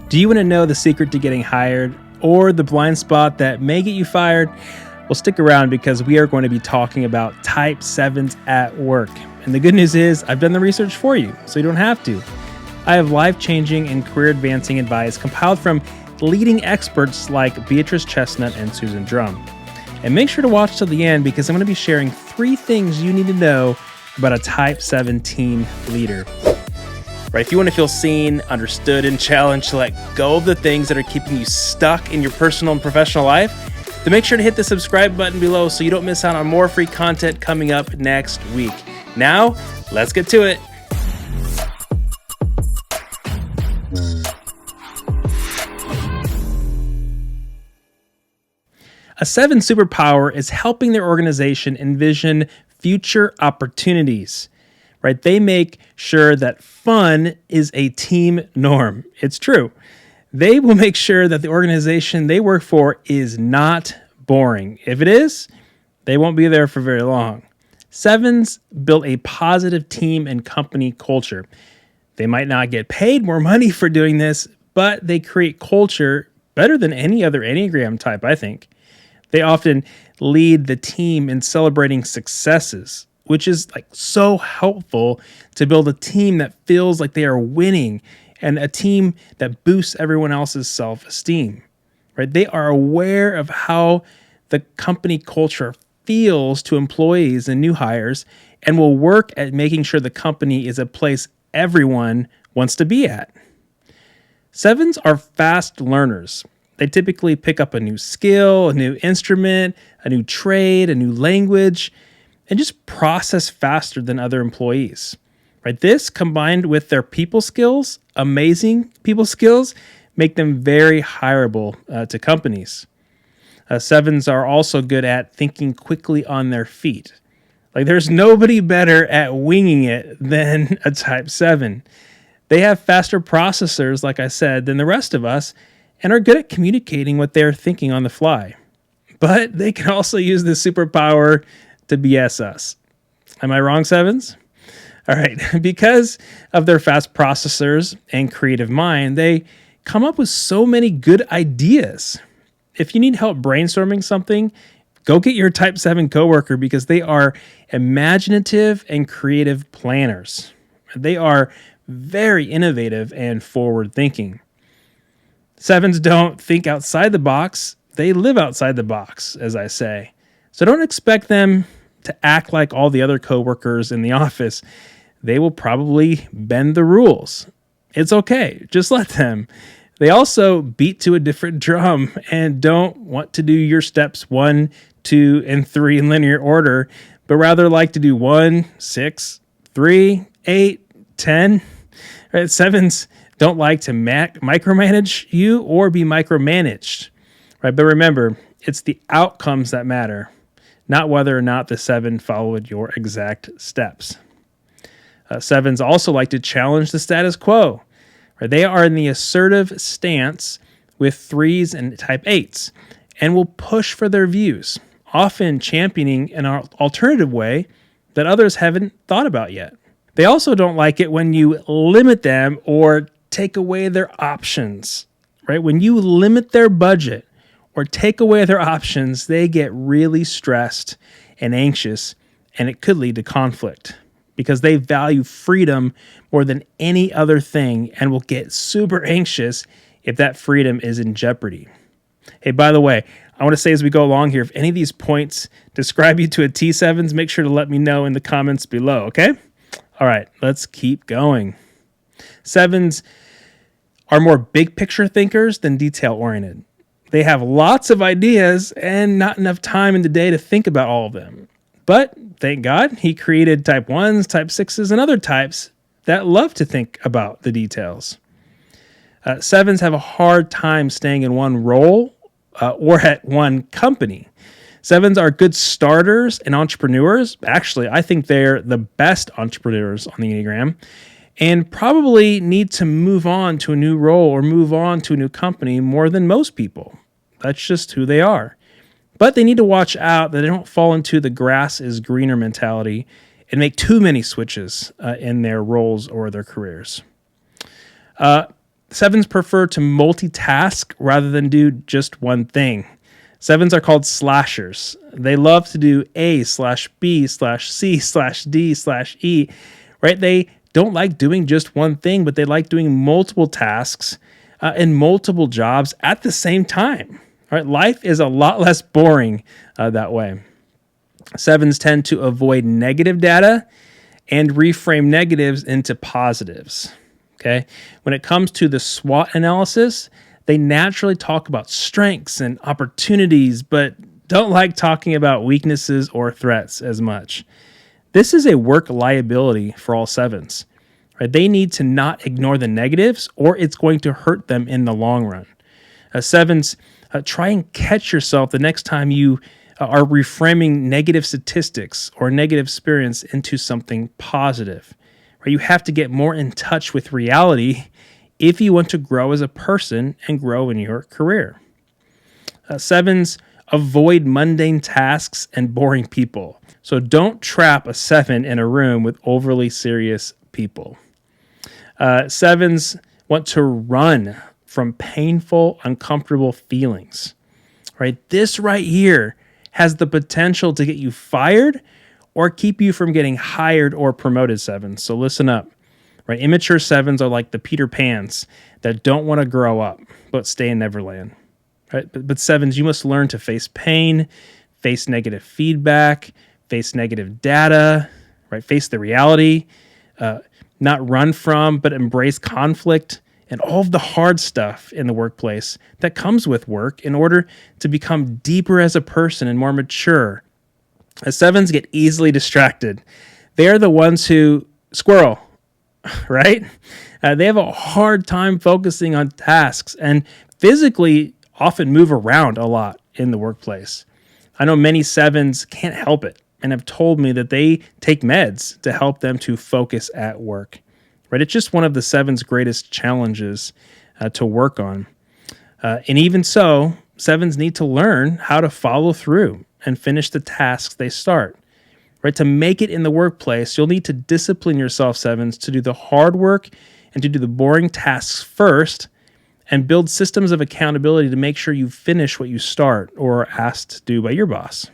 Do you want to know the secret to getting hired or the blind spot that may get you fired? Well, stick around because we are going to be talking about type 7s at work. And the good news is I've done the research for you, so you don't have to. I have life-changing and career-advancing advice compiled from leading experts like Beatrice, Chestnut, and Susan Drumm. And make sure to watch till the end because I'm going to be sharing 3 things you need to know about a type 7 team leader. Right, if you want to feel seen, understood, and challenged to let go of the things that are keeping you stuck in your personal and professional life, then make sure to hit the subscribe button below so you don't miss out on more free content coming up next week. Now, let's get to it. A 7 superpower is helping their organization envision future opportunities. Right? They make sure that fun is a team norm. It's true. They will make sure that the organization they work for is not boring. If it is, they won't be there for very long. 7s build a positive team and company culture. They might not get paid more money for doing this, but they create culture better than any other Enneagram type, I think. They often lead the team in celebrating successes, which is so helpful to build a team that feels like they are winning and a team that boosts everyone else's self-esteem. Right? They are aware of how the company culture feels to employees and new hires and will work at making sure the company is a place everyone wants to be at. 7s are fast learners. They typically pick up a new skill, a new instrument, a new trade, a new language, and just process faster than other employees. Right? This, combined with their people skills, amazing people skills, make them very hireable to companies. 7s are also good at thinking quickly on their feet. There's nobody better at winging it than a type 7. They have faster processors, like I said, than the rest of us, and are good at communicating what they're thinking on the fly. But they can also use this superpower to BS us. Am I wrong, 7s? All right. Because of their fast processors and creative mind, they come up with so many good ideas. If you need help brainstorming something, go get your type 7 coworker because they are imaginative and creative planners. They are very innovative and forward-thinking. 7s don't think outside the box. They live outside the box, as I say. So don't expect them to act like all the other coworkers in the office. They will probably bend the rules. It's okay. Just let them. They also beat to a different drum and don't want to do your steps 1, 2, and 3 in linear order, but rather like to do 1, 6, 3, 8, 10. Right? 7s don't like to micromanage you or be micromanaged. Right? But remember, it's the outcomes that matter, not whether or not the 7 followed your exact steps. 7s also like to challenge the status quo. Right? They are in the assertive stance with 3s and type 8s and will push for their views, often championing an alternative way that others haven't thought about yet. They also don't like it when you limit them or take away their options. Right? When you limit their budget or take away their options, they get really stressed and anxious, and it could lead to conflict because they value freedom more than any other thing and will get super anxious if that freedom is in jeopardy. Hey, by the way, I want to say as we go along here, if any of these points describe you to a T7s, make sure to let me know in the comments below, okay? All right, let's keep going. 7s are more big picture thinkers than detail oriented. They have lots of ideas and not enough time in the day to think about all of them. But thank God he created type 1s, type 6s, and other types that love to think about the details. 7s have a hard time staying in one role or at one company. 7s are good starters and entrepreneurs. Actually, I think they're the best entrepreneurs on the Enneagram and probably need to move on to a new role or move on to a new company more than most people. That's just who they are. But they need to watch out that they don't fall into the grass is greener mentality and make too many switches in their roles or their careers. Sevens prefer to multitask rather than do just one thing. Sevens are called slashers. They love to do A/B/C/D/E, right? They don't like doing just one thing, but they like doing multiple tasks and multiple jobs at the same time. All right, life is a lot less boring that way. Sevens tend to avoid negative data and reframe negatives into positives. Okay, when it comes to the SWOT analysis, they naturally talk about strengths and opportunities, but don't like talking about weaknesses or threats as much. This is a work liability for all sevens. Right? They need to not ignore the negatives, or it's going to hurt them in the long run. Sevens, try and catch yourself the next time you are reframing negative statistics or negative experience into something positive. Right? You have to get more in touch with reality if you want to grow as a person and grow in your career. Sevens avoid mundane tasks and boring people. So don't trap a seven in a room with overly serious people. Sevens want to run from painful, uncomfortable feelings. Right? This right here has the potential to get you fired or keep you from getting hired or promoted, sevens. So listen up. Right? Immature sevens are like the Peter Pans that don't want to grow up but stay in Neverland. Right? But sevens, you must learn to face pain, face negative feedback, face negative data, right? Face the reality, not run from, but embrace conflict and all of the hard stuff in the workplace that comes with work in order to become deeper as a person and more mature. As sevens get easily distracted, they are the ones who squirrel, right? They have a hard time focusing on tasks and physically often move around a lot in the workplace. I know many sevens can't help it and have told me that they take meds to help them to focus at work. Right? It's just one of the sevens' greatest challenges to work on. And even so, sevens need to learn how to follow through and finish the tasks they start. Right? To make it in the workplace, you'll need to discipline yourself, sevens, to do the hard work and to do the boring tasks first, and build systems of accountability to make sure you finish what you start or are asked to do by your boss.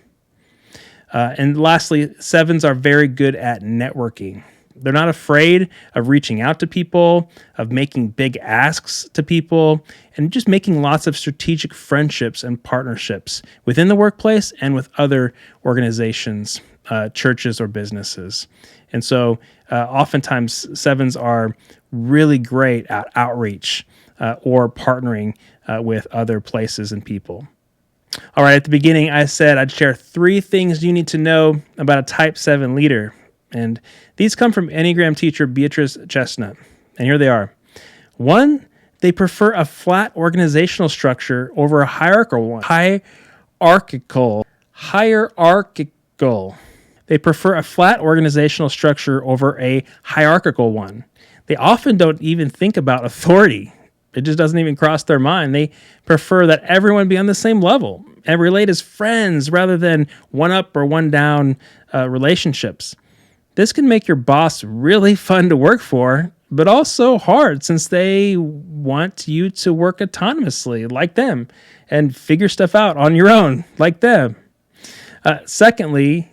And lastly, sevens are very good at networking. They're not afraid of reaching out to people, of making big asks to people, and just making lots of strategic friendships and partnerships within the workplace and with other organizations, churches, or businesses. And so oftentimes sevens are really great at outreach or partnering with other places and people. All right, at the beginning, I said I'd share 3 things you need to know about a type 7 leader. And these come from Enneagram teacher Beatrice Chestnut. And here they are. 1, they prefer a flat organizational structure over a hierarchical one. Hierarchical. They prefer a flat organizational structure over a hierarchical one. They often don't even think about authority. It just doesn't even cross their mind. They prefer that everyone be on the same level and relate as friends rather than one up or one down relationships. This can make your boss really fun to work for, but also hard since they want you to work autonomously like them and figure stuff out on your own like them. Secondly,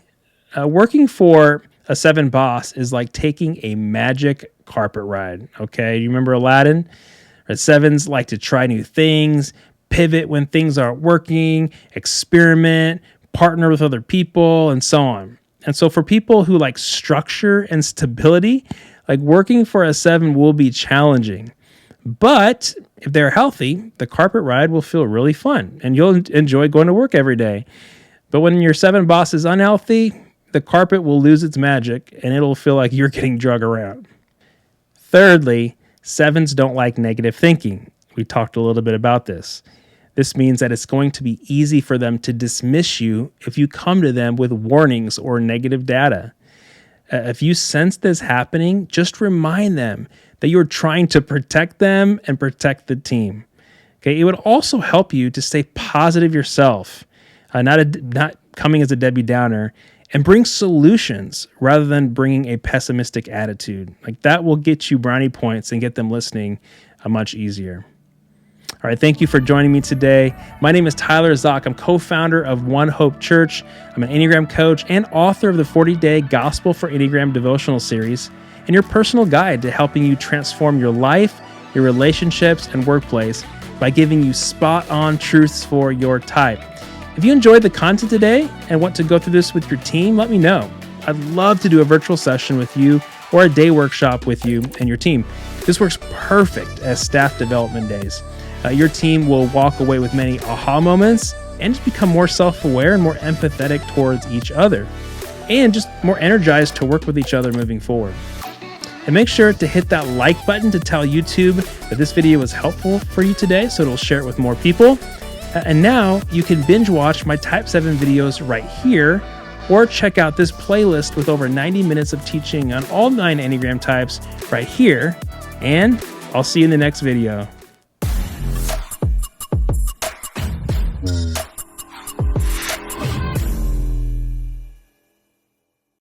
working for a 7 boss is like taking a magic carpet ride. Okay, you remember Aladdin? Sevens like to try new things, pivot when things aren't working, experiment, partner with other people, and so on. And so for people who like structure and stability, like working for a 7 will be challenging. But if they're healthy, the carpet ride will feel really fun and you'll enjoy going to work every day. But when your 7 boss is unhealthy, the carpet will lose its magic and it'll feel like you're getting drug around. Thirdly, 7s don't like negative thinking. We talked a little bit about this. This means that it's going to be easy for them to dismiss you if you come to them with warnings or negative data. If you sense this happening, just remind them that you're trying to protect them and protect the team. Okay, it would also help you to stay positive yourself, not coming as a Debbie Downer, and bring solutions rather than bringing a pessimistic attitude. Like that will get you brownie points and get them listening much easier. All right, thank you for joining me today. My name is Tyler Zock. I'm co-founder of One Hope Church. I'm an Enneagram coach and author of the 40-Day Gospel for Enneagram Devotional series, and your personal guide to helping you transform your life, your relationships, and workplace by giving you spot-on truths for your type. If you enjoyed the content today and want to go through this with your team, let me know. I'd love to do a virtual session with you or a day workshop with you and your team. This works perfect as staff development days. Your team will walk away with many aha moments and just become more self-aware and more empathetic towards each other, and just more energized to work with each other moving forward. And make sure to hit that like button to tell YouTube that this video was helpful for you today, so it'll share it with more people. And now you can binge watch my Type 7 videos right here, or check out this playlist with over 90 minutes of teaching on all 9 Enneagram types right here. And I'll see you in the next video.